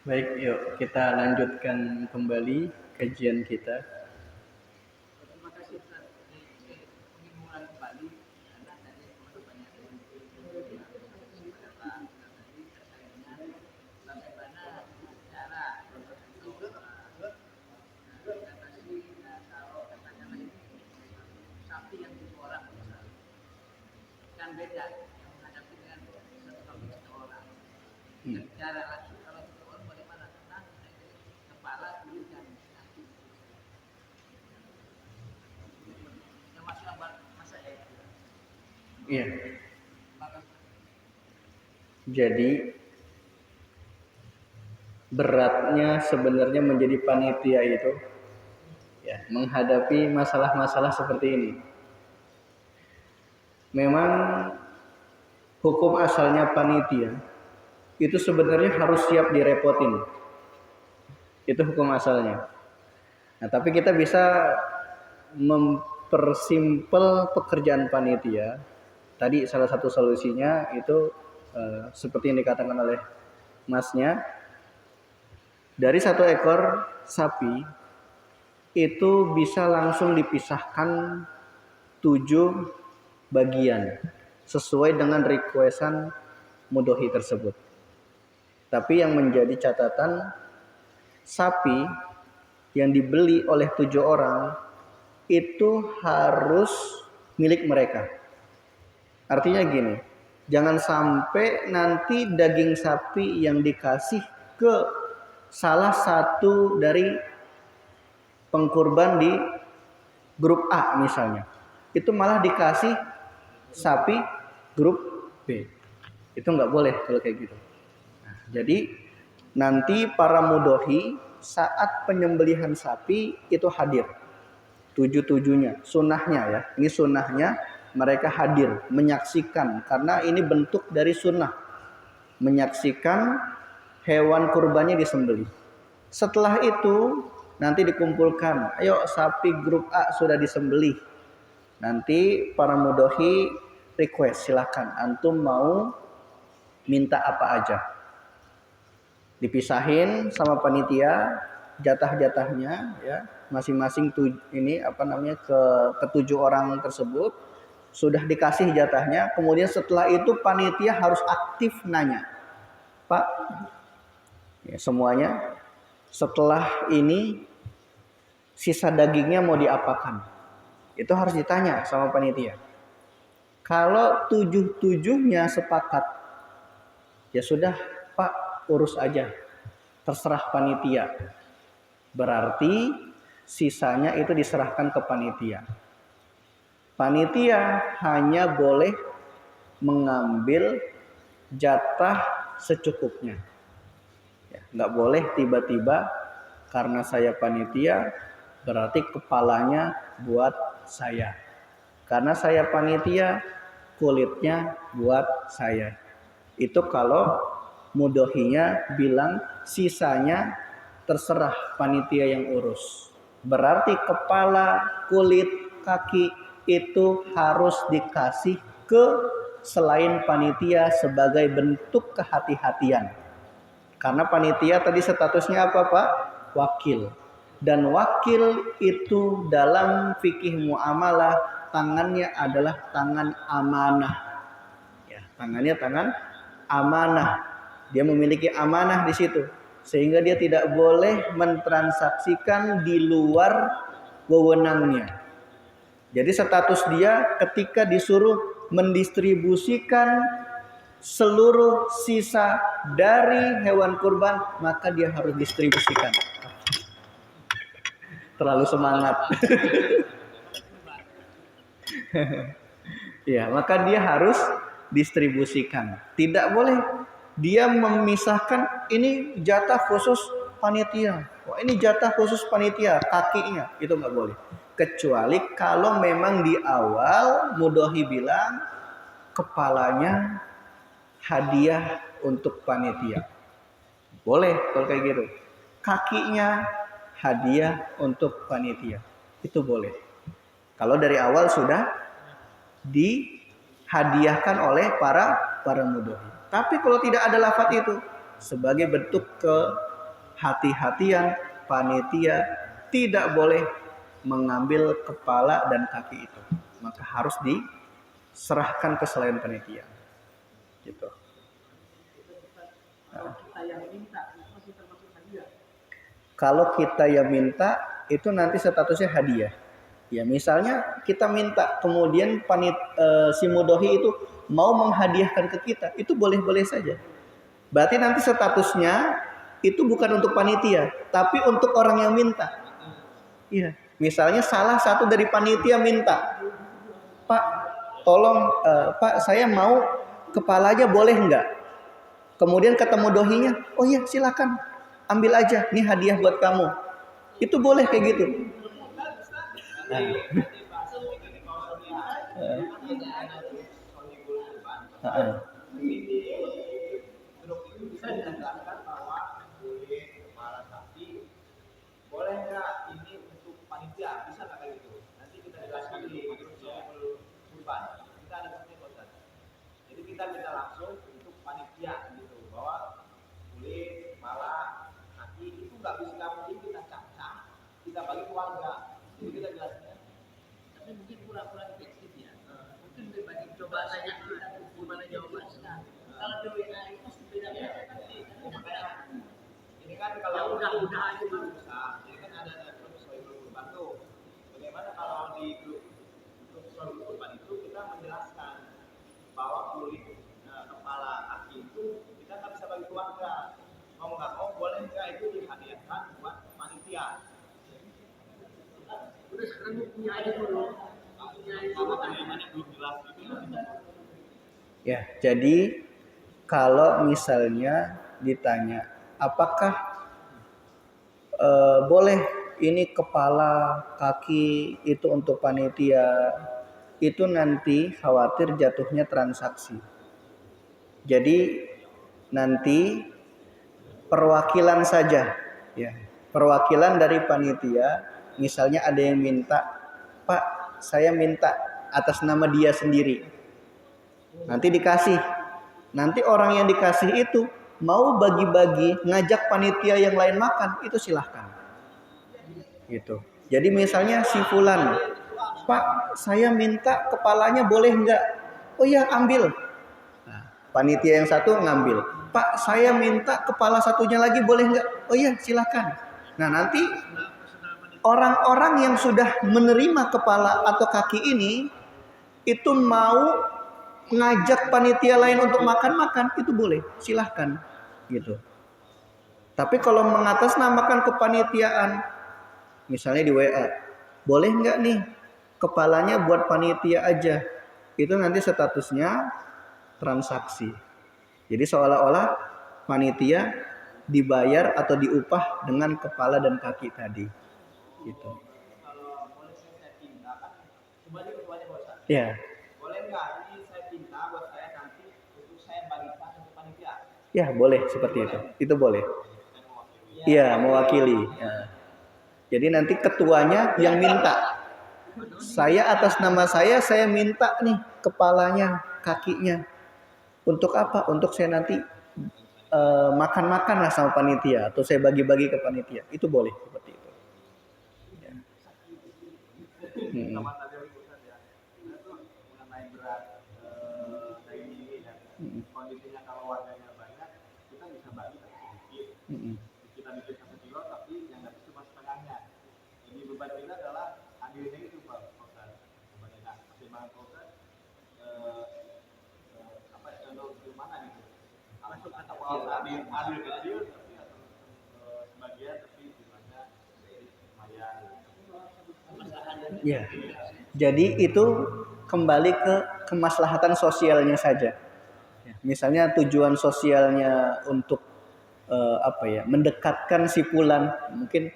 Baik, yuk kita lanjutkan kembali kajian kita. Terima kasih Ustaz. Saya ingin mengulang kembali karena tadi banyak yang pada Pak Ustaz tadi terkait dengan bagaimana cara untuk mengatasi kalau katakanlah ini sapi yang 7 orang misalnya kan beda yang menghadapi dengan satu sapi 1 orang. Dan cara langsung kalau 7 orang bagaimana tentang kepala, kulit dan kaki. Yang masuk masa ya. Iya. Jadi beratnya sebenarnya menjadi panitia itu ya, menghadapi masalah-masalah seperti ini. Memang hukum asalnya panitia itu sebenarnya harus siap direpotin. Itu hukum asalnya. Nah, tapi kita bisa mempersimpel pekerjaan panitia. Tadi salah satu solusinya itu seperti yang dikatakan oleh masnya, dari 1 ekor sapi itu bisa langsung dipisahkan 7 bagian sesuai dengan requestan mudhohi tersebut. Tapi yang menjadi catatan, sapi yang dibeli oleh 7 orang itu harus milik mereka. Artinya gini, jangan sampai nanti daging sapi yang dikasih ke salah satu dari pengkurban di grup A misalnya, itu malah dikasih sapi grup B. Itu nggak boleh kalau kayak gitu. Nah, jadi nanti para mudhohi saat penyembelihan sapi itu hadir 7-7-nya, sunnahnya ya. Ini sunnahnya, mereka hadir menyaksikan karena ini bentuk dari sunnah, menyaksikan hewan kurbannya disembelih. Setelah itu nanti dikumpulkan, ayo sapi grup A sudah disembelih. Nanti para mudhohi request, silakan antum mau minta apa aja. Dipisahin sama panitia jatah-jatahnya ya, masing-masing ini ke 7 orang tersebut sudah dikasih jatahnya. Kemudian setelah itu panitia harus aktif nanya, Pak, ya, semuanya setelah ini sisa dagingnya mau diapakan? Itu harus ditanya sama panitia. Kalau 7-7-nya sepakat, ya sudah Pak, urus aja, terserah panitia. Berarti sisanya itu diserahkan ke panitia. Panitia hanya boleh mengambil jatah secukupnya. Ya, nggak boleh tiba-tiba karena saya panitia berarti kepalanya buat saya. Karena saya panitia kulitnya buat saya. Itu kalau mudhohinya bilang sisanya terserah panitia yang urus. Berarti kepala, kulit, kaki itu harus dikasih ke selain panitia sebagai bentuk kehati-hatian. Karena panitia tadi statusnya apa Pak? Wakil. Dan wakil itu dalam fikih muamalah tangannya adalah tangan amanah. Ya, tangannya tangan amanah. Dia memiliki amanah di situ. Sehingga dia tidak boleh mentransaksikan di luar wewenangnya. Jadi status dia ketika disuruh mendistribusikan seluruh sisa dari hewan kurban, maka dia harus distribusikan. Terlalu semangat. Ya, maka dia harus distribusikan. Tidak boleh dia memisahkan ini jatah khusus panitia. Wah, ini jatah khusus panitia, kakinya. Itu nggak boleh. Kecuali kalau memang di awal mudhohi bilang kepalanya hadiah untuk panitia. Boleh kalau kayak gitu. Kakinya hadiah untuk panitia. Itu boleh. Kalau dari awal sudah dihadiahkan oleh para mudhohi. Tapi kalau tidak ada lafaz itu sebagai bentuk hati-hatian panitia tidak boleh mengambil kepala dan kaki itu, maka harus diserahkan ke selain panitia gitu. Kalau kita yang minta itu masih termasuk hadiah. Kalau kita yang minta itu nanti statusnya hadiah. Ya misalnya kita minta kemudian si mudohi itu mau menghadiahkan ke kita, itu boleh-boleh saja. Berarti nanti statusnya itu bukan untuk panitia, tapi untuk orang yang minta. Iya. Misalnya salah satu dari panitia minta, Pak, tolong Pak, saya mau kepalanya boleh nggak? Kemudian ketemu dohinya, oh iya silakan, ambil aja, ini hadiah buat kamu. Itu boleh kayak gitu. Nah. Boleh nggak ini untuk panitia? Bisa nggak kayak gitu? Nanti kita jelaskan di kurban. Kita ada seperti itu. Jadi kita minta langsung untuk panitia gitu, bahwa kulit, kepala, kaki itu nggak bisa mungkin kita cacah, kita bagi keluarga. Jadi kita jelaskan. Tapi mungkin pura-pura efektif ya. Mungkin berbagi coba tanya kita gimana jawabannya. Kalau di WA itu pasti beda-beda. Ini kan kalau udah aja bisa. Jadi kan ada grup soal kurban tuh. Bagaimana kalau di grup soal kurban itu kita menjelaskan bahwa kulit, kepala, kaki itu kita nggak bisa bagi keluarga. Mau nggak mau boleh nggak itu dihadiahkan buat panitia. Udah sekarang punya aja dulu. Ya, jadi kalau misalnya ditanya apakah boleh ini kepala, kaki itu untuk panitia, itu nanti khawatir jatuhnya transaksi. Jadi nanti perwakilan saja, ya, perwakilan dari panitia. Misalnya ada yang minta, Pak, saya minta atas nama dia sendiri. Nanti dikasih. Nanti orang yang dikasih itu mau bagi-bagi, ngajak panitia yang lain makan, itu silahkan. Gitu. Jadi misalnya si fulan, Pak, saya minta kepalanya boleh nggak? Oh iya, ambil. Nah, panitia yang satu ngambil. Pak, saya minta kepala satunya lagi boleh nggak? Oh iya, silahkan. Nah nanti orang-orang yang sudah menerima kepala atau kaki ini itu mau ngajak panitia lain untuk makan-makan, itu boleh, silahkan gitu. Tapi kalau mengatasnamakan kepanitiaan, misalnya di WA, boleh nggak nih kepalanya buat panitia aja, itu nanti statusnya transaksi. Jadi seolah-olah panitia dibayar atau diupah dengan kepala dan kaki tadi gitu. Kalau boleh saya pinta kan, coba di ketuanya bosan. Ya. Boleh nggak ini saya pinta buat saya nanti untuk saya bagikan untuk panitia? Ya boleh seperti itu. Itu boleh. Iya, mewakili. Ya. Jadi nanti ketuanya yang minta. Saya atas nama saya minta nih kepalanya, kakinya. Untuk apa? Untuk saya nanti makan-makan lah sama panitia atau saya bagi-bagi ke panitia. Itu boleh seperti itu. Ya. Sama tadi yang dibutuhkan ya. Itu mengenai berat daging dan kondisinya kalau warganya banyak, kita bisa bagi sedikit. Kita bikin 1 kilo tapi yang dapat cuma setengahnya. Jadi beban kita adalah adilnya itu Pak Ustaz. Banyak pertimbangan Ustaz. Apa ya, contoh gimana gitu? Masuk kata adil kecil tapi sebagian tapi jumlahnya lumayan. Ya. Jadi itu kembali ke kemaslahatan sosialnya saja. Misalnya tujuan sosialnya untuk mendekatkan si fulan, mungkin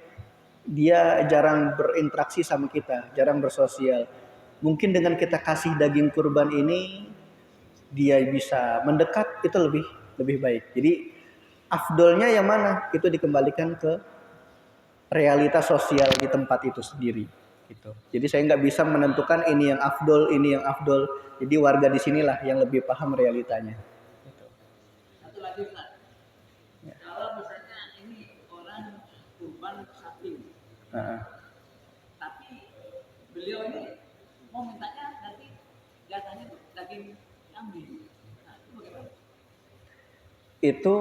dia jarang berinteraksi sama kita, jarang bersosial. Mungkin dengan kita kasih daging kurban ini dia bisa mendekat, itu lebih baik. Jadi afdolnya yang mana? Itu dikembalikan ke realitas sosial di tempat itu sendiri. Gitu. Jadi saya nggak bisa menentukan ini yang afdol, ini yang afdol. Jadi warga di sinilah yang lebih paham realitanya. Gitu. Satu lagi Pak, kalau misalnya ini orang Nah, Tapi beliau ini mau mintanya nanti jatahnya tuh daging kambing. Nah, itu bagaimana? itu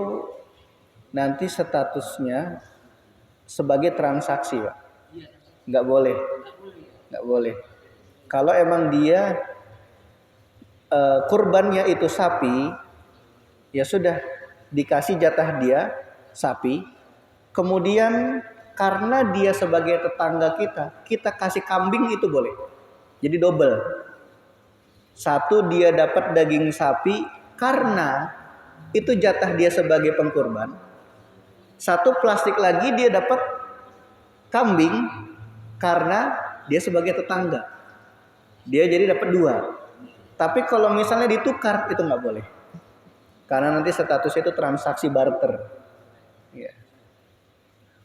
nanti statusnya sebagai transaksi, Pak. Iya, Nggak boleh, nggak boleh. nggak boleh. Kalau emang dia kurbannya itu sapi, ya sudah dikasih jatah dia sapi. Kemudian karena dia sebagai tetangga kita kasih kambing itu boleh. Jadi double. Satu dia dapat daging sapi karena itu jatah dia sebagai pengkurban. Satu plastik lagi dia dapat kambing karena dia sebagai tetangga. Dia jadi dapat dua. Tapi kalau misalnya ditukar itu nggak boleh. Karena nanti statusnya itu transaksi barter. Iya.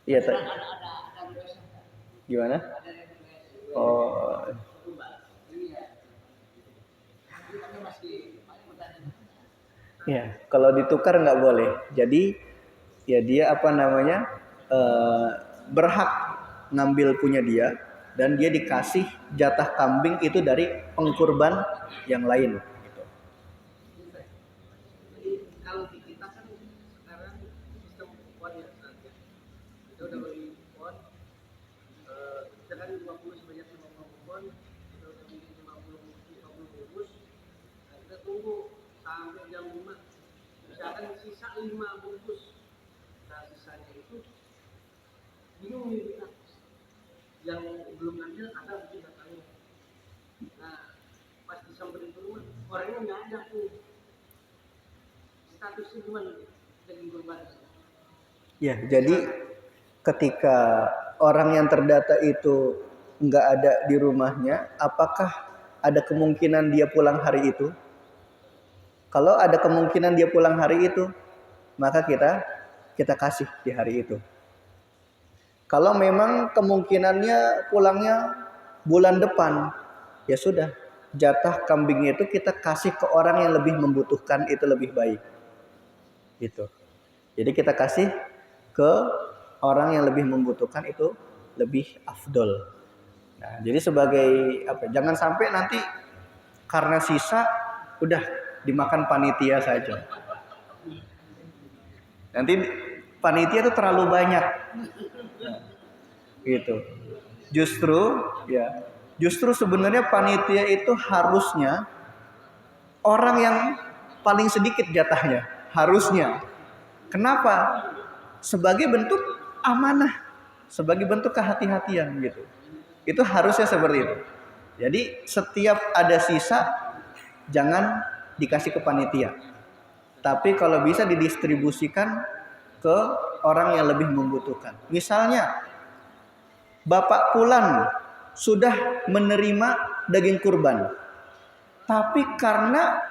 Iya, Ada regulasi. gimana? Ada regulasi. Oh, Iya. Tapi kami masih bertanya. iya. Kalau ditukar nggak boleh. Jadi ya dia apa namanya berhak ngambil punya dia dan dia dikasih jatah kambing itu dari pengkurban yang lain. Gitu. Jadi kalau di kita kan sekarang sistem kupon ya, kita udah beli kupon, kita kan 50 sebanyak 50 kupon, kita udah bikin 50 bungkus, nah kita tunggu sampai jam 5, misalkan sisa 5 bungkus, nah sisanya itu bingung nih kita, yang belum ngambil ada mungkin datangnya, nah pas disamperin ke rumah orangnya nggak ada tuh, statusnya gimana nih daging kurban? Ya, jadi ketika orang yang terdata itu nggak ada di rumahnya, apakah ada kemungkinan dia pulang hari itu? Kalau ada kemungkinan dia pulang hari itu, maka kita kasih di hari itu. Kalau memang kemungkinannya pulangnya bulan depan, ya sudah, jatah kambingnya itu kita kasih ke orang yang lebih membutuhkan, itu lebih baik. Gitu. Jadi kita kasih ke orang yang lebih membutuhkan, itu lebih afdol. Nah, jadi sebagai apa? Jangan sampai nanti karena sisa udah dimakan panitia saja. Nanti panitia itu terlalu banyak. Nah, gitu. Justru sebenarnya panitia itu harusnya orang yang paling sedikit jatahnya, harusnya. Kenapa? Sebagai bentuk amanah, sebagai bentuk kehati-hatian gitu. Itu harusnya seperti itu. Jadi setiap ada sisa jangan dikasih ke panitia. Tapi kalau bisa didistribusikan ke orang yang lebih membutuhkan. Misalnya Bapak Pulan sudah menerima daging kurban. Tapi karena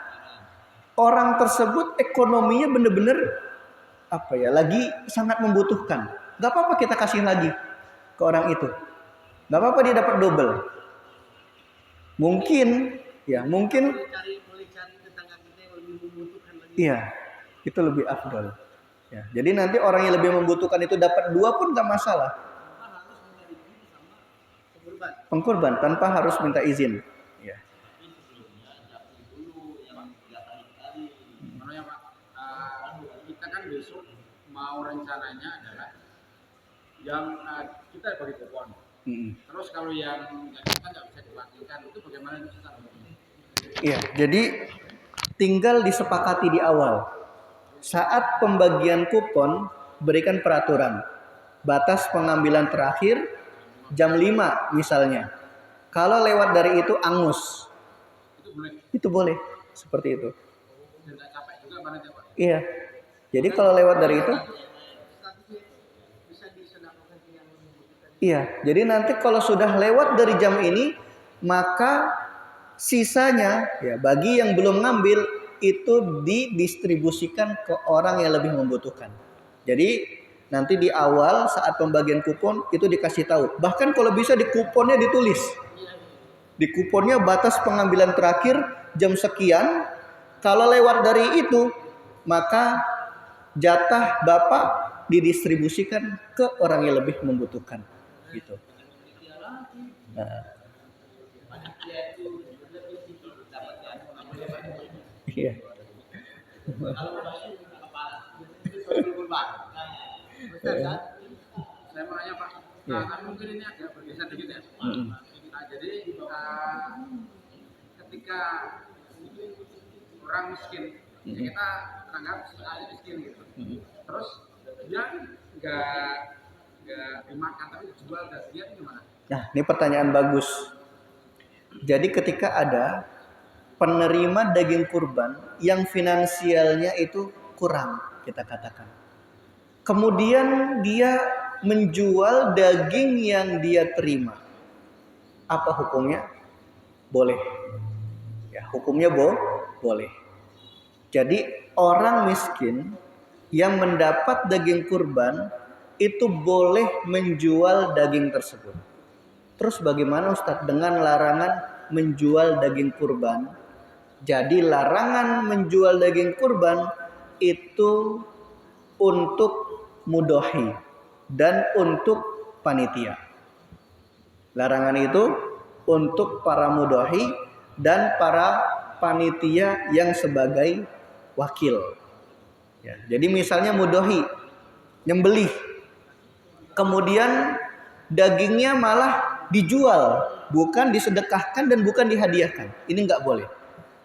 orang tersebut ekonominya benar-benar lagi sangat membutuhkan. Gak apa-apa kita kasih lagi ke orang itu. Gak apa-apa dia dapat double. Mungkin Boleh cari tetangga kita yang lebih membutuhkan lagi. iya, itu lebih afdol. Ya, jadi nanti orang yang lebih membutuhkan itu dapat 2 pun gak masalah. Harus menjadi sama pengkurban. Pengkurban tanpa harus minta izin. Ya. Kalau yang kita kan besok mau rencananya adalah yang kita bagi kupon. Terus kalau yang kita nggak bisa diwakilkan itu bagaimana itu caranya? Iya, jadi tinggal disepakati di awal. Saat pembagian kupon berikan peraturan. Batas pengambilan terakhir jam 5 misalnya. Kalau lewat dari itu angus. Itu boleh. Seperti itu. Dan nggak capek juga mana capek? Iya. Jadi kalau lewat dari itu Bisa disedekahkan ke yang membutuhkan. iya. Jadi nanti kalau sudah lewat dari jam ini maka sisanya ya bagi yang belum ngambil itu didistribusikan ke orang yang lebih membutuhkan. Jadi nanti di awal saat pembagian kupon itu dikasih tahu. Bahkan kalau bisa di kuponnya ditulis. Di kuponnya batas pengambilan terakhir jam sekian. Kalau lewat dari itu maka jatah Bapak didistribusikan ke orang yang lebih membutuhkan. gitu. Nah, Panitia itu lebih tinggi dapatnya. iya. Kalau berhasil minta kepala. Itu soal kurban. Nah, Ustaz, saya mau nanya Pak. Iya. Tapi mungkin ini agak bergeser dikit ya. Mm-mm. Jadi ketika orang miskin, kita anggap aja miskin gitu. Terus dia nggak dimakan tapi dijual dan dia gimana? Nah, ini pertanyaan bagus. Jadi ketika ada penerima daging kurban yang finansialnya itu kurang, kita katakan. Kemudian dia menjual daging yang dia terima. Apa hukumnya? Boleh. Ya, hukumnya boleh. Jadi orang miskin yang mendapat daging kurban itu boleh menjual daging tersebut. Terus bagaimana Ustadz dengan larangan menjual daging kurban? Jadi larangan menjual daging kurban itu untuk mudhohi dan untuk panitia. Larangan itu untuk para mudhohi dan para panitia yang sebagai wakil. Ya, jadi misalnya mudhohi nyembelih, kemudian dagingnya malah dijual, bukan disedekahkan dan bukan dihadiahkan. Ini nggak boleh.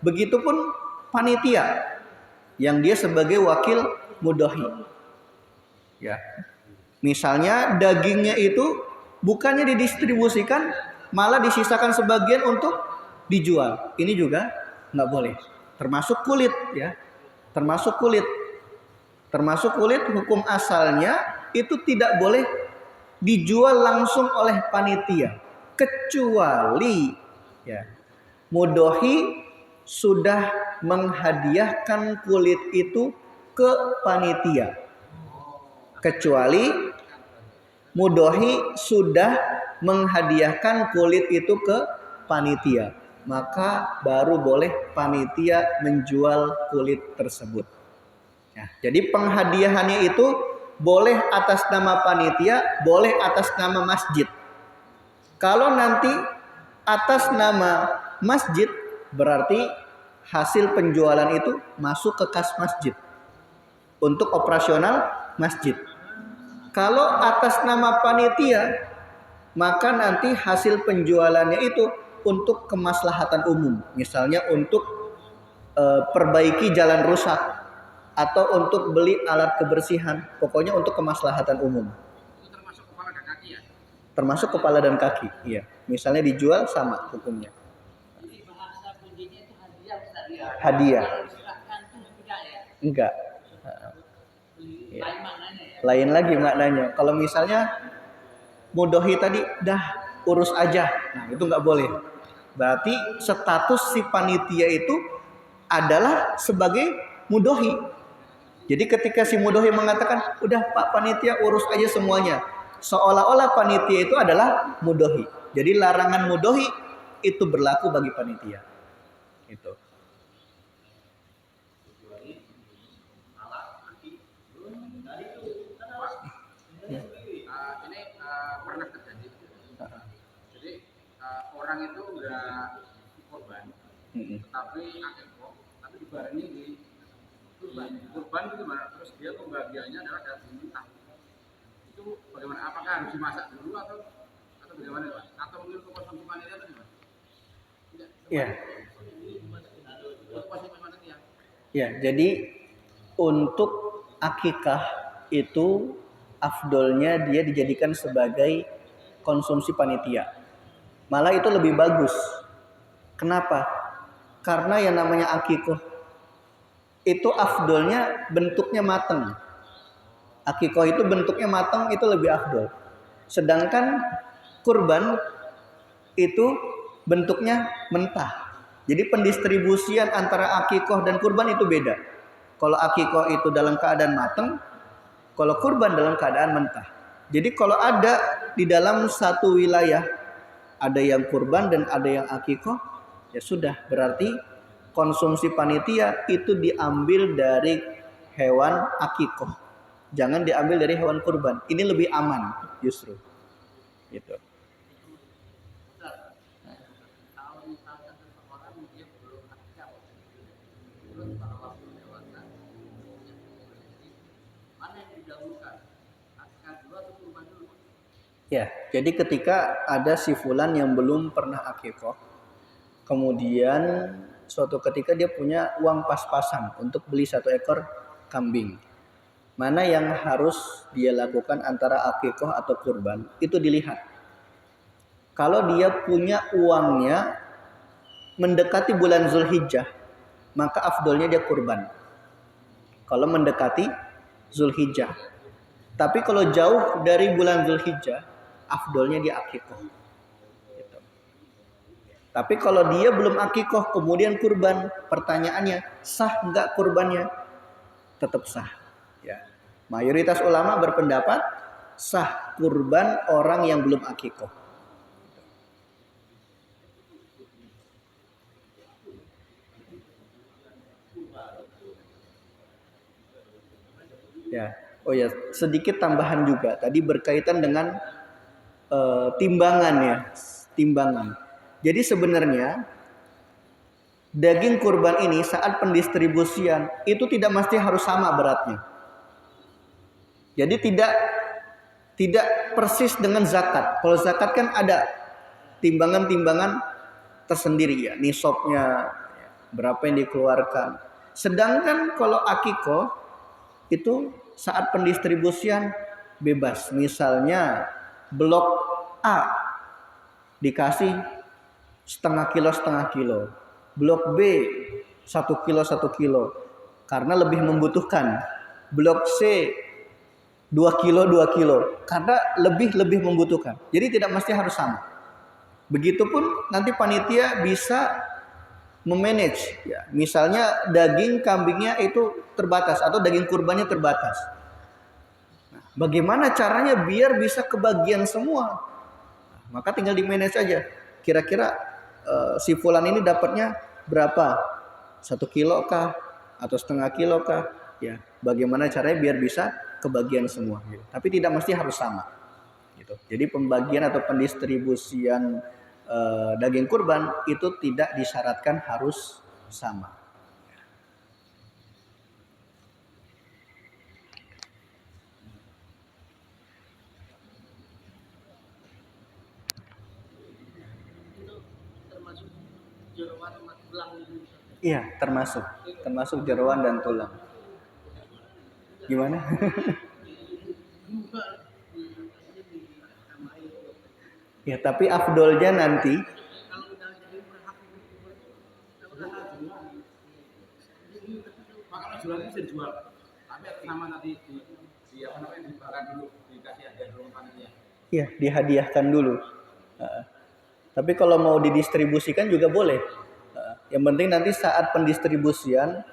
Begitupun panitia yang dia sebagai wakil mudhohi. Ya, misalnya dagingnya itu bukannya didistribusikan, malah disisakan sebagian untuk dijual. Ini juga nggak boleh. Termasuk kulit, ya. Termasuk kulit hukum asalnya itu tidak boleh dijual langsung oleh panitia, kecuali ya mudhohi sudah menghadiahkan kulit itu ke panitia. Kecuali mudhohi sudah menghadiahkan kulit itu ke panitia, maka baru boleh panitia menjual kulit tersebut. Nah, jadi penghadiahannya itu boleh atas nama panitia, boleh atas nama masjid. Kalau nanti atas nama masjid, berarti hasil penjualan itu masuk ke kas masjid untuk operasional masjid. Kalau atas nama panitia, maka nanti hasil penjualannya itu untuk kemaslahatan umum. Misalnya untuk perbaiki jalan rusak, atau untuk beli alat kebersihan, pokoknya untuk kemaslahatan umum. Itu termasuk kepala dan kaki ya? Termasuk kepala dan kaki, iya. Misalnya dijual sama hukumnya. Jadi bahasa kuncinya itu hadiah Ustaz ya? Hadiah. Kalau diserahkan itu tidak ya? Enggak. Lain maknanya ya? Lain lagi maknanya. Kalau misalnya mudhohi tadi, dah urus aja. Nah, itu nggak boleh. Berarti status si panitia itu adalah sebagai mudhohi. Jadi ketika si mudhohi mengatakan, udah Pak panitia urus aja semuanya, seolah-olah panitia itu adalah mudhohi. Jadi larangan mudhohi itu berlaku bagi panitia. Itu. Ini pernah terjadi. Jadi orang itu nggak korban, tapi akikoh, tapi dibarengi di kurban itu gimana? Terus dia pembagiannya adalah daging mentah. Itu bagaimana? Apakah harus dimasak dulu atau bagaimana Pak? Atau mungkin untuk konsumsi panitia atau gimana? Iya. Untuk konsumsi panitia. Ya, jadi untuk akikah itu afdolnya dia dijadikan sebagai konsumsi panitia. Malah itu lebih bagus. Kenapa? Karena yang namanya akikah itu afdolnya bentuknya matang. Akikah itu bentuknya matang, itu lebih afdol. Sedangkan kurban itu bentuknya mentah. Jadi pendistribusian antara akikah dan kurban itu beda. Kalau akikah itu dalam keadaan matang, kalau kurban dalam keadaan mentah. Jadi kalau ada di dalam satu wilayah ada yang kurban dan ada yang akikah, ya sudah, berarti konsumsi panitia itu diambil dari hewan akikah. Jangan diambil dari hewan kurban. Ini lebih aman justru. Gitu. Ustaz, kalau misalkan seseorang dia belum akikah, terus pada waktu dewasa, mana yang didahulukan? Akikah dulu atau kurban dulu? Ya, jadi ketika ada si fulan yang belum pernah akikoh, kemudian suatu ketika dia punya uang pas-pasan untuk beli 1 ekor kambing. Mana yang harus dia lakukan antara akikoh atau kurban? Itu dilihat. Kalau dia punya uangnya mendekati bulan Zulhijjah, maka afdolnya dia kurban. Kalau mendekati Zulhijjah. Tapi kalau jauh dari bulan Zulhijjah, afdolnya dia akikoh. Gitu. Tapi kalau dia belum akikoh kemudian kurban, pertanyaannya sah nggak kurbannya? Tetap sah. Ya. Mayoritas ulama berpendapat sah kurban orang yang belum akikoh. Ya. Oh ya, sedikit tambahan juga. Tadi berkaitan dengan timbangan ya, timbangan. Jadi sebenarnya daging kurban ini saat pendistribusian itu tidak mesti harus sama beratnya. Jadi tidak persis dengan zakat. Kalau zakat kan ada timbangan-timbangan tersendiri ya, nisabnya berapa yang dikeluarkan. Sedangkan kalau akikoh itu saat pendistribusian bebas. Misalnya blok A dikasih setengah kilo, blok B 1 kilo karena lebih membutuhkan, blok C 2 kilo karena lebih membutuhkan. Jadi tidak mesti harus sama. Begitupun nanti panitia bisa memanage ya. Misalnya daging kambingnya itu terbatas atau daging kurbannya terbatas. Nah, bagaimana caranya biar bisa kebagian semua? Nah, maka tinggal di manage aja. Kira-kira si fulan ini dapatnya berapa? 1 kilo kah? Atau setengah kilo kah? Ya, bagaimana caranya biar bisa kebagian semua? Gitu. Tapi tidak mesti harus sama. Gitu. Jadi pembagian atau pendistribusian daging kurban itu tidak disyaratkan harus sama. Itu termasuk jeroan sama tulang itu. Iya, termasuk jeroan dan tulang. Gimana? Ya, tapi afdolnya nanti Kalau misalnya jadi berhak Makanya jualan itu bisa dijual. Tapi atas nama nanti di apa namanya dibakar dulu, dikasih hadiah dulu panitia. ya dihadiahkan dulu. Tapi kalau mau didistribusikan juga boleh. Yang penting nanti saat pendistribusian,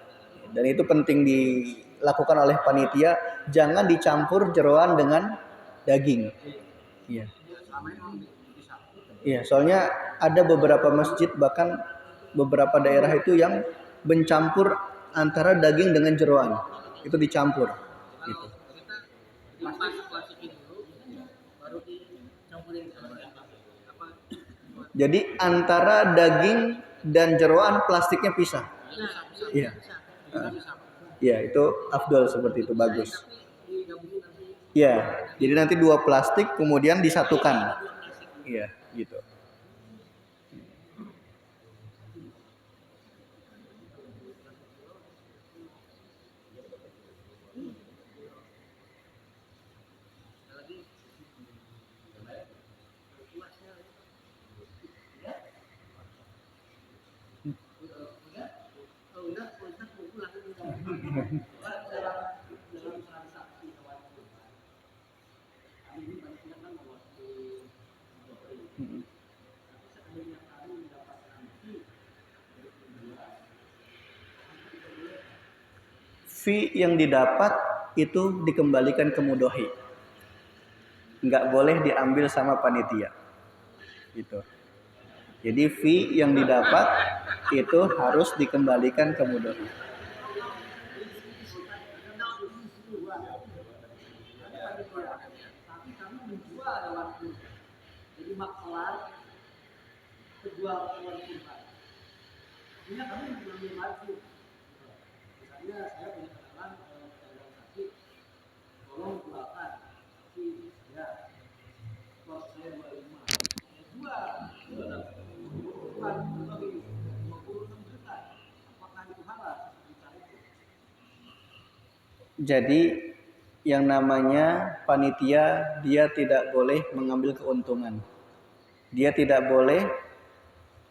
dan itu penting dilakukan oleh panitia, jangan dicampur jeroan dengan daging. Iya. Iya, soalnya ada beberapa masjid bahkan beberapa daerah itu yang mencampur antara daging dengan jeroan. Itu dicampur gitu. kita plasikin dulu, baru dicampurin sama apa? Jadi antara daging dan jeroan plastiknya pisah. Iya. Iya, itu afdol seperti itu, bagus. Iya, jadi nanti 2 plastik kemudian disatukan. Iya, gitu. Fee yang didapat itu dikembalikan ke mudhohi. Nggak boleh diambil sama panitia. Gitu. Jadi fee yang didapat itu harus dikembalikan ke mudhohi. Jadi maklar penjual hewan kurban. Artinya kami mengambil margin. Misalnya saya punya kenalan pedagang sapi, tolong jualkan sapi ya, kalau saya 25, saya jual, bukan bagi 26 juta. Apakah itu halal? Sekitar itu. Jadi yang namanya panitia dia tidak boleh mengambil keuntungan. Dia tidak boleh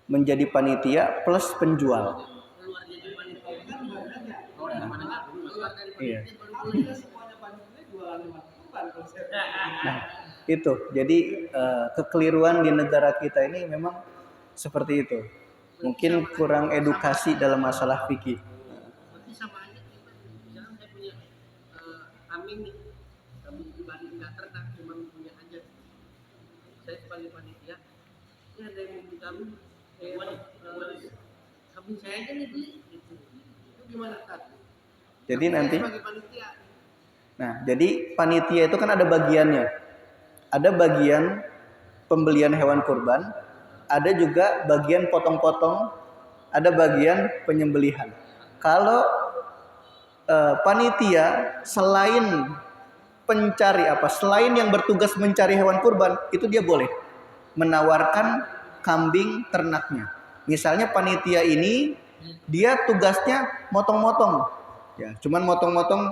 menjadi panitia plus penjual. Keluar jadi panitia kan banyak ya. Keluar dari Iya. panitia baru boleh semuanya panitia jualan hewan kurban konsepnya. Nah, itu. Jadi kekeliruan di negara kita ini memang seperti itu. Mungkin kurang edukasi dalam masalah fikih. Berarti sama aja kita. Misalnya saya punya kambing nih, kambing pribadi nggak ternak, cuma punya aja. Saya sebagai panitia, ini ada yang mau beli kambing, kambing saya aja nih beli, gitu. Itu gimana kan? Jadi nanti, Sebagai panitia, nah, jadi panitia itu kan ada bagiannya. Ada bagian pembelian hewan kurban, ada juga bagian potong-potong, ada bagian penyembelihan. Kalau panitia selain pencari apa, selain yang bertugas mencari hewan kurban, itu dia boleh menawarkan kambing ternaknya. Misalnya panitia ini dia tugasnya motong-motong, ya, cuman motong-motong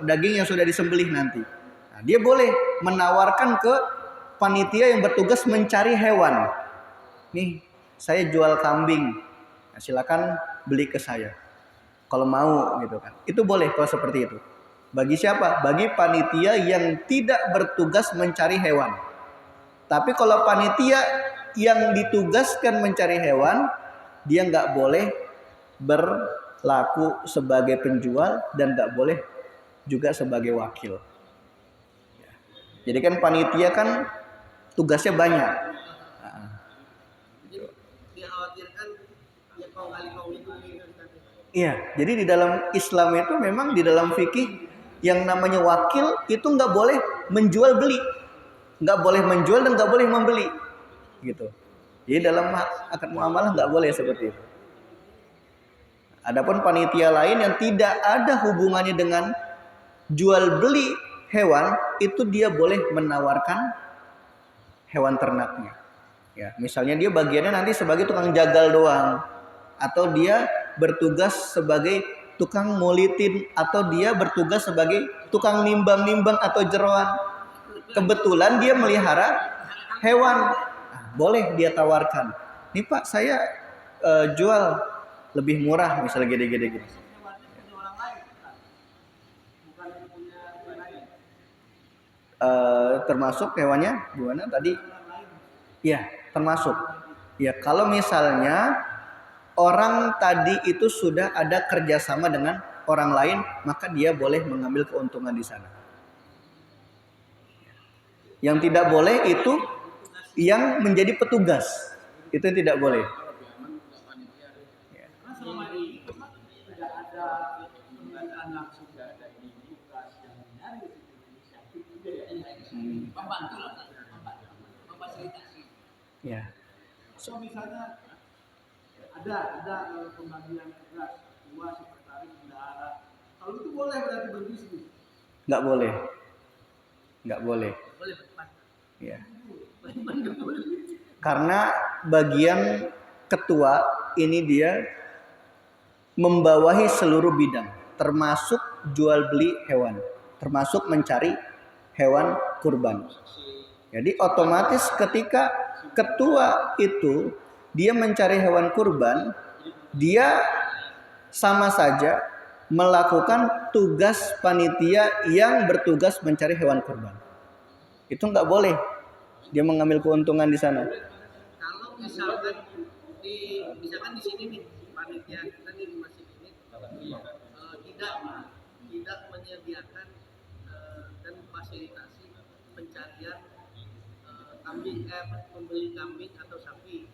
daging yang sudah disembelih nanti. Nah, dia boleh menawarkan ke panitia yang bertugas mencari hewan. Nih, saya jual kambing. Nah, silakan beli ke saya. Kalau mau gitu kan. Itu boleh kalau seperti itu. Bagi siapa? Bagi panitia yang tidak bertugas mencari hewan. Tapi kalau panitia yang ditugaskan mencari hewan, dia nggak boleh berlaku sebagai penjual dan nggak boleh juga sebagai wakil. Jadi kan panitia kan tugasnya banyak. jadi dikhawatirkan ya kau kali kau itu gitu. Iya, jadi di dalam Islam itu memang di dalam fikih yang namanya wakil itu nggak boleh menjual beli, nggak boleh menjual dan nggak boleh membeli, gitu. Jadi dalam akad muamalah nggak boleh seperti itu. Adapun panitia lain yang tidak ada hubungannya dengan jual beli hewan, itu dia boleh menawarkan hewan ternaknya. Ya, misalnya dia bagiannya nanti sebagai tukang jagal doang, atau dia bertugas sebagai tukang molitin, atau dia bertugas sebagai tukang nimbang-nimbang atau jeroan. Kebetulan dia melihara hewan, nah, boleh dia tawarkan. Nih Pak, saya jual lebih murah, misalnya gede-gede gitu. Termasuk hewannya gimana tadi? Ya, termasuk. Ya, kalau misalnya orang tadi itu sudah ada kerjasama dengan orang lain, maka dia boleh mengambil keuntungan di sana. Yang tidak boleh itu yang menjadi petugas, itu tidak boleh. Karena selama ini memang tidak ada pemerintahan langsung, tidak ada tugas yang mencari inisiatif juga ya. Membantu lah, memfasilitasi. Ya. So misalnya ada pembagian tugas dua sekretaris bendahara. Kalau itu boleh berarti berbisnis. Nggak boleh. Nggak boleh. Boleh berdepan. Ya. Nggak boleh. Karena bagian ketua ini dia membawahi seluruh bidang, termasuk jual beli hewan, termasuk mencari hewan kurban. Jadi otomatis ketika ketua itu dia mencari hewan kurban, dia sama saja melakukan tugas panitia yang bertugas mencari hewan kurban. Itu nggak boleh dia mengambil keuntungan di sana. Kalau misalkan di sini nih panitia kita nih di masjid ini tidak menyediakan dan memfasilitasi pencarian kambing, membeli kambing atau sapi,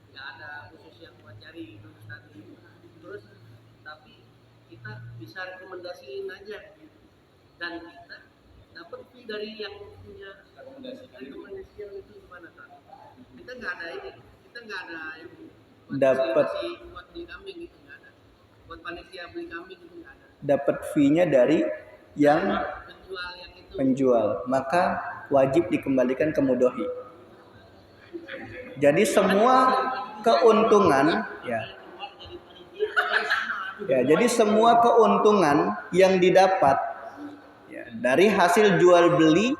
nggak ada khusus yang buat cari tadi. Terus tapi kita bisa rekomendasiin aja gitu. Dan kita dapat fee dari yang punya rekomendasian itu gimana kan? Kita nggak ada ini, kita nggak ada ini. Buat Dapat. fasilitasi buat beli kambing itu nggak ada. Buat panitia beli kambing itu nggak ada. Dapat fee-nya dari yang Penjual yang itu. penjual, maka wajib dikembalikan ke mudohi. Jadi semua keuntungan jadi semua keuntungan yang didapat dari hasil jual beli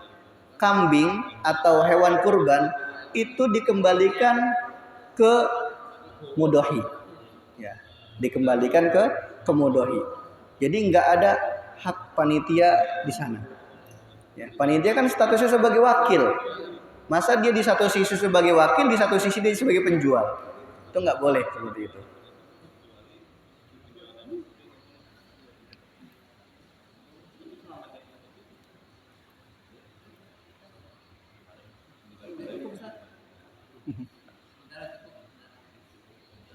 kambing atau hewan kurban itu dikembalikan ke mudohi, dikembalikan ke mudohi. Jadi nggak ada hak panitia di sana. Panitia kan statusnya sebagai wakil. Masa dia di satu sisi sebagai wakil, di satu sisi dia sebagai penjual? Itu nggak boleh seperti itu.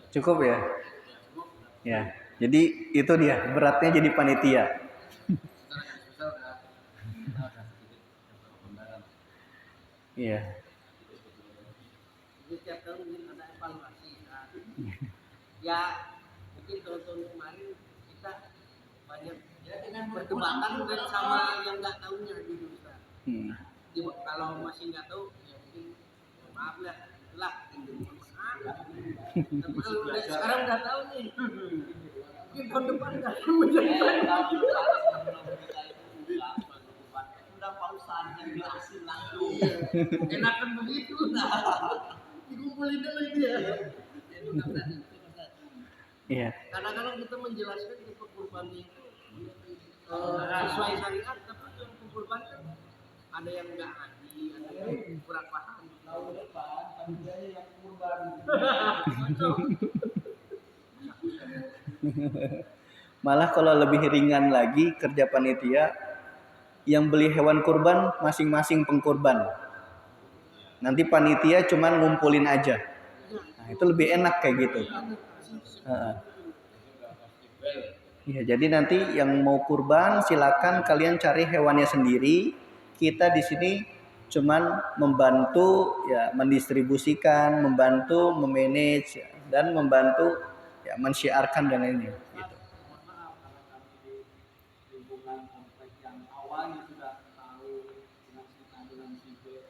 Cukup ya? Ya. Jadi itu dia beratnya jadi panitia. Iya. Jadi tiap tahun mungkin ada evaluasi. Nah, ya mungkin tahun-tahun kemarin kita banyak berdebakan dan sama yang nggak tahunya dulu. Jadi kalau masih nggak tahu ya mungkin maaf lah, itulah. Tapi kalau sekarang udah tahu nih, mungkin tahun depan nggak akan menjadi udah pausan yang jelasin langsung. Enakan begitu, dikumpulin dulu dia. Iya. Kadang-kadang kita menjelaskan di kurban itu sesuai syariat, tapi yang kurban kan ada yang nggak haji, ada yang kurang paham. Tahun depan panitianya yang kurban. Malah kalau lebih ringan lagi kerja panitia, yang beli hewan kurban masing-masing pengkurban. Nanti panitia cuman ngumpulin aja. Nah, itu lebih enak kayak gitu. Ya, jadi nanti yang mau kurban silakan kalian cari hewannya sendiri. Kita di sini cuman membantu mendistribusikan, membantu memanage dan membantu mensyiarkan dan lainnya. Gitu. Awalnya sudah tahu dengan si B,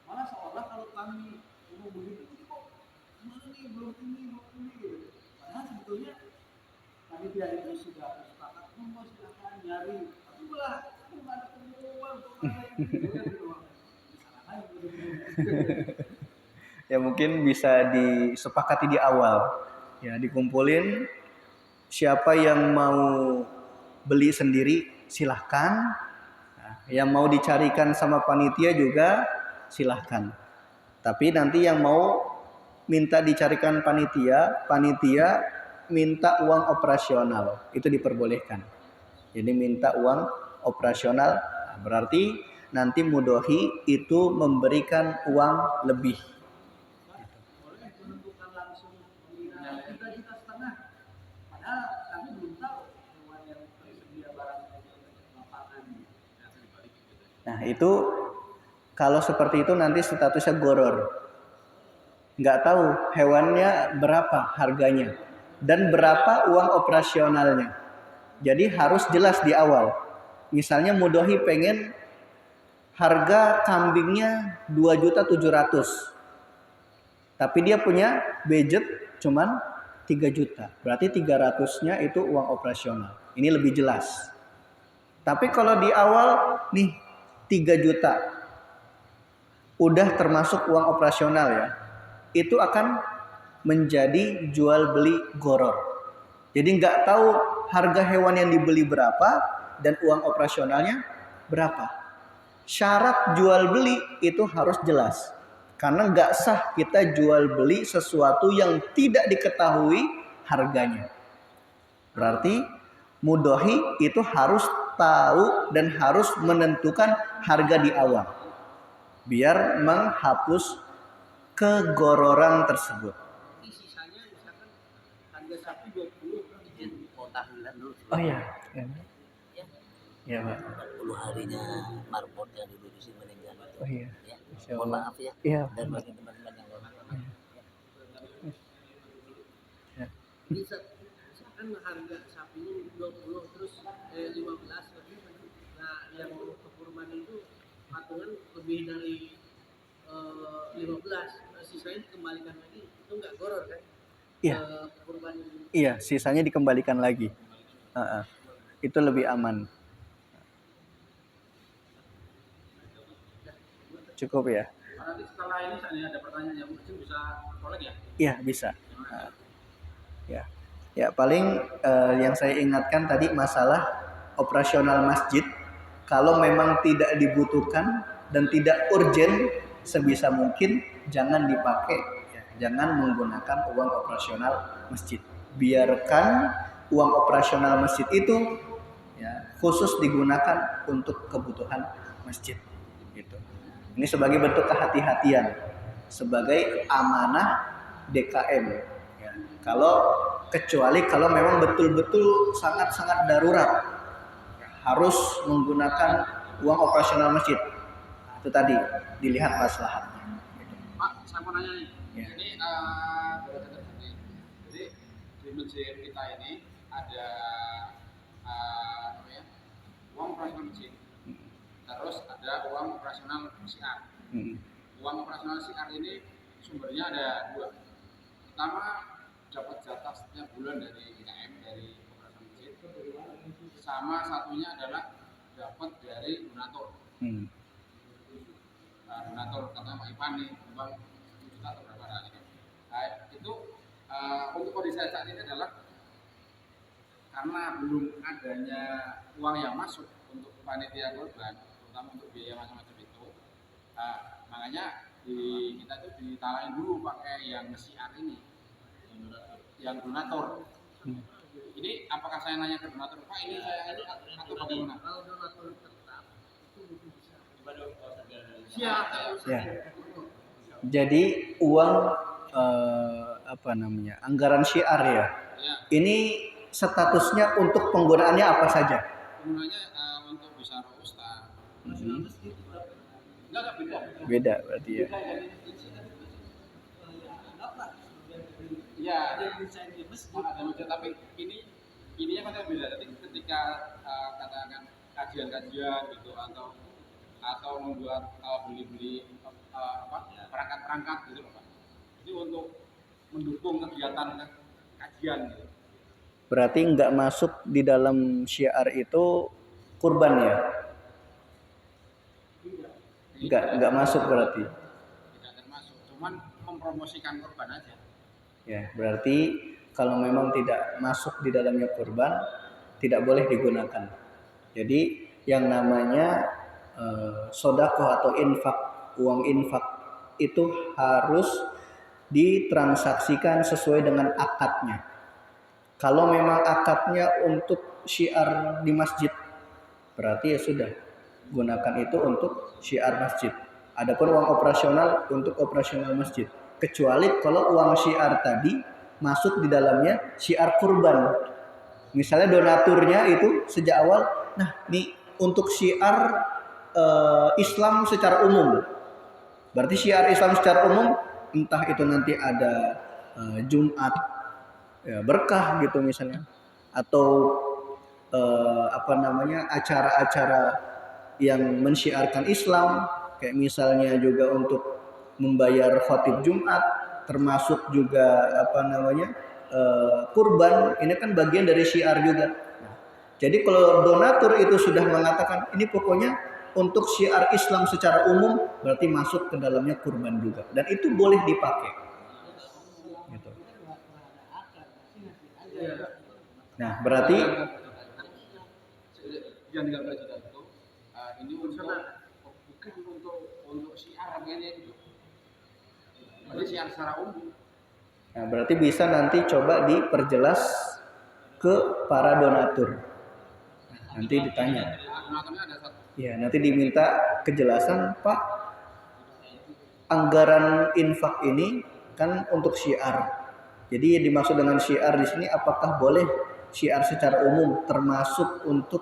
malah seolah kalau kami mau begitu kok ini belum ini gitu. Padahal sebetulnya panitia itu sudah sepakat mau silakan nyari, tapi malah nggak ada pengumuman Ya mungkin bisa disepakati di awal, ya dikumpulin siapa yang mau beli sendiri silahkan. Yang mau dicarikan sama panitia juga silahkan. Tapi nanti yang mau minta dicarikan panitia minta uang operasional, itu diperbolehkan. Jadi minta uang operasional, berarti nanti mudohi itu memberikan uang lebih. Menentukan langsung 3,5 juta, padahal kami belum tahu hewan yang tersedia barang lapangan. Nah itu kalau seperti itu nanti statusnya goror. Nggak tahu hewannya berapa harganya dan berapa uang operasionalnya. Jadi harus jelas di awal. Misalnya mudohi pengen harga kambingnya 2.700.000. Tapi dia punya budget cuman 3 juta. Berarti 300-nya itu uang operasional. Ini lebih jelas. Tapi kalau di awal nih 3 juta udah termasuk uang operasional ya, itu akan menjadi jual beli goror. Jadi nggak tahu harga hewan yang dibeli berapa dan uang operasionalnya berapa. Syarat jual beli itu harus jelas, karena nggak sah kita jual beli sesuatu yang tidak diketahui harganya. Berarti mudohi itu harus tahu dan harus menentukan harga di awal biar menghapus kegororan tersebut. Sisanya misalkan harga sapi 20 kan mau tahlilan dulu. Oh iya. Ya. Ya, Pak. 40 harinya Marmut yang dulu di sini meninggal itu. Oh iya. Ya. Insya Mohon Allah. maaf ya. Iya. Dan bagi teman-teman yang lain. Ya. Ini kan harga sapinya 20 terus 15 lebih. Nah, yang kurban itu patungan lebih dari 15. Nah, sisanya dikembalikan lagi. Itu nggak goror kan? Iya. Kurban Iya, sisanya dikembalikan lagi. Itu lebih aman. Cukup ya? Nanti setelah ini saya ada pertanyaan yang mungkin bisa kolek ya? Iya, bisa. Ya. Ya, paling yang saya ingatkan tadi masalah operasional masjid. Kalau memang tidak dibutuhkan dan tidak urgent, sebisa mungkin jangan dipakai, ya. Jangan menggunakan uang operasional masjid. Biarkan uang operasional masjid itu ya, khusus digunakan untuk kebutuhan masjid. Gitu. Ini sebagai bentuk kehati-hatian, sebagai amanah DKM. Ya. Kecuali kalau memang betul-betul sangat-sangat darurat, harus menggunakan uang operasional masjid. Itu tadi dilihat maslahatnya. Pak, saya mau nanya nih. Ya. Ini jadi di masjid kita ini ada uang operasional masjid. Terus ada uang operasional PCR. Uang operasional PCR ini sumbernya ada dua. Pertama, dapat jatah setiap bulan dari IKM, dari operasional masjid. Sama satunya adalah dapat dari donatur. Donatur kata Pak Ipan nih, Bang, juta atau berapa lah gitu. Nah, itu untuk kondisi saat ini adalah karena belum adanya uang yang masuk untuk panitia korban, terutama untuk biaya macam-macam itu, makanya kita tuh ditalain dulu pakai yang nge-CR ini, yang donatur. Ini apakah saya nanya ke donatur, Pak ini saya ini atau bagaimana? kalau donatur tetap itu mungkin bisa. Ya. Jadi uang anggaran syiar ya. Ya. Ini statusnya untuk penggunaannya apa saja? Penggunanya untuk bisa ustaz. Enggak beda. Beda berarti ya. Iya. Ada macam, tapi ininya kan beda. Jadi ketika katakan kajian-kajian gitu atau membuat beli-beli perangkat-perangkat gitu loh Pak. Jadi untuk mendukung kegiatan kajian gitu. Berarti nggak masuk di dalam syiar itu kurban ya? Nggak masuk berarti. Tidak termasuk, cuman mempromosikan kurban aja. Ya, berarti kalau memang tidak masuk di dalamnya kurban, tidak boleh digunakan. Jadi yang namanya sodakoh atau infak, uang infak itu harus ditransaksikan sesuai dengan akadnya. Kalau memang akadnya untuk syiar di masjid, berarti ya sudah, gunakan itu untuk syiar masjid. Adapun uang operasional untuk operasional masjid. Kecuali kalau uang syiar tadi masuk di dalamnya syiar kurban. Misalnya donaturnya itu sejak awal, nah nih untuk syiar Islam secara umum. Berarti syiar Islam secara umum, entah itu nanti ada Jumat ya, berkah gitu misalnya, atau acara-acara yang mensyiarkan Islam, kayak misalnya juga untuk membayar khatib Jumat, termasuk juga kurban, ini kan bagian dari syiar juga. Nah, jadi kalau donatur itu sudah mengatakan ini pokoknya untuk syiar Islam secara umum, berarti masuk ke dalamnya kurban juga, dan itu boleh dipakai. Gitu. Nah, berarti yang 13 juta itu ini bukan untuk syiar kayaknya itu. Berarti syiar secara umum. nah, berarti bisa nanti coba diperjelas ke para donatur. Nanti ditanya. Donaturnya ada satu. Ya, nanti diminta kejelasan, Pak. Anggaran infak ini kan untuk syiar. Jadi yang dimaksud dengan syiar di sini apakah boleh syiar secara umum termasuk untuk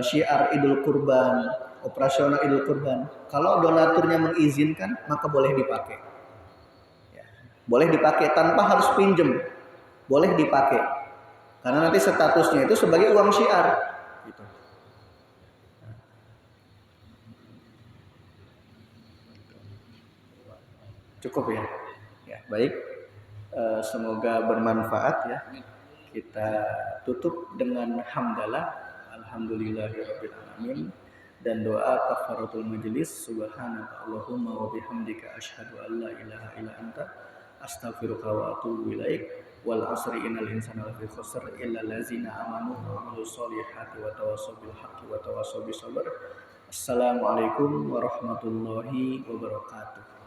syiar Idul Kurban, operasional Idul Kurban. Kalau donaturnya mengizinkan, maka boleh dipakai. Ya, boleh dipakai tanpa harus pinjem, boleh dipakai. Karena nanti statusnya itu sebagai uang syiar. Gitu. Cukup ya. Ya baik. Semoga bermanfaat ya. Kita tutup dengan hamdalah, alhamdulillahirabbil alamin, dan doa kafaratul majelis, subhanaka allahumma wa bihamdika asyhadu an la ilaha illa anta astaghfiruka wa atubu ilaik. Wal asri innal insana lafi khusr illa allazina amanu wa amilus solihati wa tawassaw bil haqqi wa tawassaw bis sabr. Assalamualaikum warahmatullahi wabarakatuh.